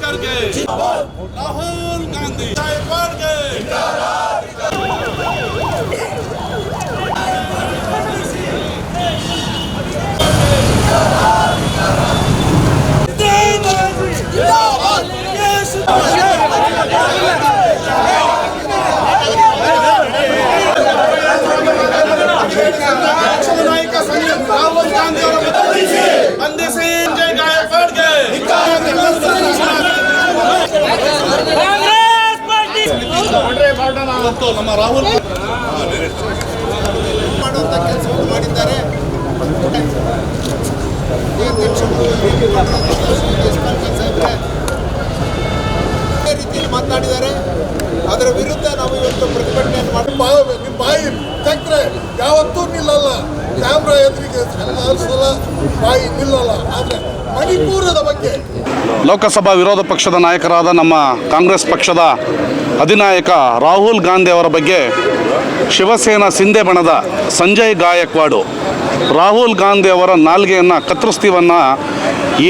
ಖರ್ಗೆ, ರಾಹುಲ್ ಗಾಂಧಿ ಗಾಯಕ್ವಾಡ್ಗೆ, ನಾಯಕ ರಾಹುಲ್ ಗಾಂಧಿ ಅವರ ಬಂಧಿಸಿ ಸಂಜಯ್ ಗಾಯಕ್ವಾಡ್ಗೆ, ನಮ್ಮ ರಾಹುಲ್ ಮಾಡುವಂತ ಕೆಲಸವನ್ನು ಮಾಡಿದ್ದಾರೆ. ರೀತಿಯಲ್ಲಿ ಮಾತನಾಡಿದ್ದಾರೆ. ಅದರ ವಿರುದ್ಧ ನಾವು ಇವತ್ತು ಪ್ರತಿಭಟನೆಯನ್ನು ಮಾಡಿ ನಿಮ್ಮ ಬಾಯಿ ತೆಗ್ರೆ ಯಾವತ್ತೂ ನಿಲ್ಲಲ್ಲ. ಕ್ಯಾಮ್ರಾ ಎದುರಿಗೆ ಬಾಯಿ ನಿಲ್ಲಲ್ಲ. ಆದರೆ ಮಣಿಪುರದ ಬಗ್ಗೆ ಲೋಕಸಭಾ ವಿರೋಧ ಪಕ್ಷದ ನಾಯಕರಾದ ನಮ್ಮ ಕಾಂಗ್ರೆಸ್ ಪಕ್ಷದ ಅಧಿನಾಯಕ ರಾಹುಲ್ ಗಾಂಧಿ ಅವರ ಬಗ್ಗೆ ಶಿವಸೇನಾ ಸಿಂಧೆ ಬಣದ ಸಂಜಯ್ ಗಾಯಕ್ವಾಡ್ ರಾಹುಲ್ ಗಾಂಧಿ ಅವರ ನಾಲ್ಗೆಯನ್ನು ಕತ್ತರಿಸ್ತೀವನ್ನ ಈ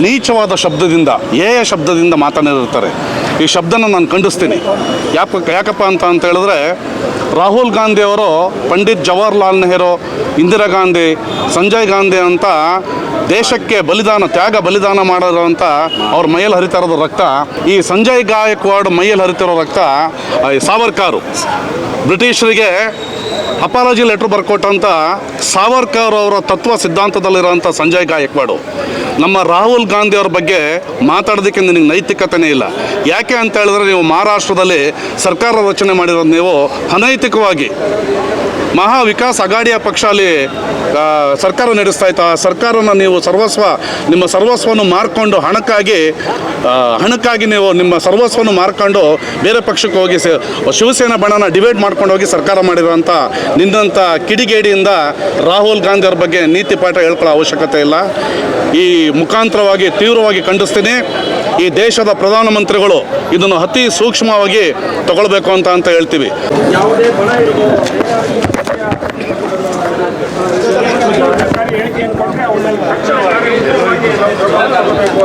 ನೀಚವಾದ ಶಬ್ದದಿಂದ ಶಬ್ದದಿಂದ ಮಾತನಾಡಿರ್ತಾರೆ. ಈ ಶಬ್ದನ ನಾನು ಖಂಡಿಸ್ತೀನಿ. ಯಾಕಪ್ಪ ಅಂತ ಹೇಳಿದ್ರೆ ರಾಹುಲ್ ಗಾಂಧಿ ಅವರು ಪಂಡಿತ್ ಜವಾಹರ್ಲಾಲ್ ನೆಹರು, ಇಂದಿರಾ ಗಾಂಧಿ, ಸಂಜಯ್ ಗಾಂಧಿ ಅಂತ ದೇಶಕ್ಕೆ ತ್ಯಾಗ ಬಲಿದಾನ ಮಾಡಿರೋಂಥ ಅವ್ರ ಮೈಯಲ್ಲಿ ಹರಿತಾ ಇರೋದು ರಕ್ತ. ಈ ಸಂಜಯ್ ಗಾಯಕ್ವಾಡ್ ಮೈಯಲ್ಲಿ ಹರಿತಿರೋ ರಕ್ತ ಸಾವರ್ಕರ್ ಬ್ರಿಟಿಷರಿಗೆ ಅಪಾಲಜಿ ಲೆಟ್ರ್ ಬರ್ಕೊಟ್ಟಂಥ ಸಾವರ್ಕರ್ ಅವರ ತತ್ವ ಸಿದ್ಧಾಂತದಲ್ಲಿರೋಂಥ ಸಂಜಯ್ ಗಾಯಕ್ವಾಡ್ ನಮ್ಮ ರಾಹುಲ್ ಗಾಂಧಿ ಅವ್ರ ಬಗ್ಗೆ ಮಾತಾಡೋದಕ್ಕೆ ನಿನಗೆ ನೈತಿಕತೆಯೇ ಇಲ್ಲ. ಯಾಕೆ ಅಂತ ಹೇಳಿದ್ರೆ ನೀವು ಮಹಾರಾಷ್ಟ್ರದಲ್ಲಿ ಸರ್ಕಾರ ರಚನೆ ಮಾಡಿರೋದು ನೀವು ಅನೈತಿಕವಾಗಿ ಮಹಾ ವಿಕಾಸ್ ಅಘಾಡಿಯ ಪಕ್ಷ ಅಲ್ಲಿ ಸರ್ಕಾರ ನಡೆಸ್ತಾ ಇತ್ತು. ಆ ಸರ್ಕಾರನ ನೀವು ನಿಮ್ಮ ಸರ್ವಸ್ವವನ್ನು ಮಾರ್ಕೊಂಡು ಹಣಕ್ಕಾಗಿ ನೀವು ನಿಮ್ಮ ಸರ್ವಸ್ವವನ್ನು ಮಾರ್ಕೊಂಡು ಬೇರೆ ಪಕ್ಷಕ್ಕೆ ಹೋಗಿ ಶಿವಸೇನಾ ಬಣನ ಡಿವೈಡ್ ಮಾಡ್ಕೊಂಡು ಹೋಗಿ ಸರ್ಕಾರ ಮಾಡಿರೋಂಥ ನಿನ್ನಂಥ ಕಿಡಿಗೇಡಿಯಿಂದ ರಾಹುಲ್ ಗಾಂಧಿ ಅವ್ರ ಬಗ್ಗೆ ನೀತಿ ಪಾಠ ಹೇಳ್ಕೊಳ್ಳೋ ಅವಶ್ಯಕತೆ ಇಲ್ಲ. ಈ ಮುಖಾಂತರವಾಗಿ ತೀವ್ರವಾಗಿ ಖಂಡಿಸ್ತೀನಿ. ಈ ದೇಶದ ಪ್ರಧಾನಮಂತ್ರಿಗಳು ಇದನ್ನು ಅತಿ ಸೂಕ್ಷ್ಮವಾಗಿ ತಗೊಳ್ಬೇಕು ಅಂತ ಹೇಳ್ತೀವಿ. ಯಾವುದೇ ಬಣ ಇರ್ಬೋದು, ಸರ್ಕಾರಿ ಹೇಳಿಕೆಯನ್ನು ಕೊಟ್ಟರೆ ಅವನ್ನೆಲ್ಲ ತಕ್ಷಣ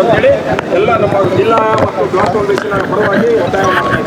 ಅಂತೇಳಿ ಎಲ್ಲ ನಮ್ಮ ಜಿಲ್ಲಾ ಮತ್ತು ಬ್ಲಾಕ್ ಕಾಂಗ್ರೆಸ್ಸಿನ ಪರವಾಗಿ ಒತ್ತಾಯ ಮಾಡ್ತಾ